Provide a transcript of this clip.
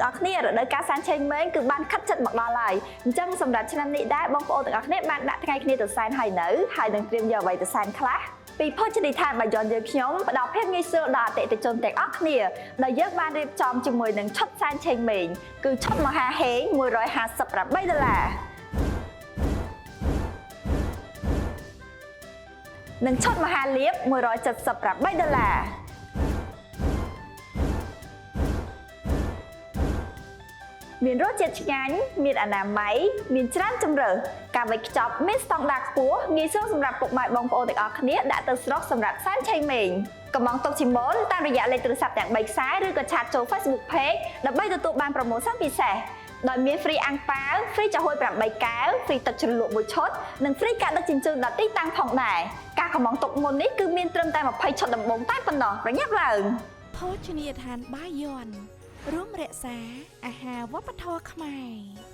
ទាំងអស់គ្នារដូវកាលសែនឆេងម៉េងគឺបានខិតជិតមកដល់ហើយអញ្ចឹងសម្រាប់ឆ្នាំនេះដែរបងប្អូនទាំងអស់គ្នាបានដាក់ថ្ងៃគ្នាទៅសែនហើយនៅហើយនឹងត្រៀមយកអ្វីទៅសែនខ្លះពីភោជនីយដ្ឋានបាយ័នយើងខ្ញុំផ្ដល់ភាពងាយស្រួលដល់អតិថិជនទាំងអស់គ្នាដែលយើងបានរៀបចំជាមួយនឹងឈុតសែនឆេងម៉េងគឺឈុតមហាហេង$158និងឈុតមហាលៀប$178មានរសជាតិឆ្ងាញ់មានអនាម័យមានច្រើនជម្រើសការវេចខ្ចប់មានស្តង់ដារខ្ពស់ងាយស្រួលសម្រាប់ពុកម៉ែបងប្អូនទាំងអស់គ្នាដាក់ទៅស្រុកសម្រាប់សែនឆេងម៉េងកំងទុកជាមុនតាមរយៈលេខទូរស័ព្ទទាំង3ខ្សែឬក៏ឆាតចូល Facebook Page ដើម្បីទទួលបានប្រូម៉ូសិនពិសេសដោយមាន free អាំងប៉ាវ free ចាហួយ8កែវ free ទឹកជ្រលក់1ឈុតនិង free ការដឹកជញ្ជូនដល់ទីតាំងផងដែរការកំងទុកមុននេះគឺមានត្រឹមតែ20ឈុតដំបូងតែប៉ុណ្ណោះប្រញាប់ឡើងភោជនីយដ្ឋានបាយ័នរួមរក្សាអាហារវប្បធម៌ខ្មែរ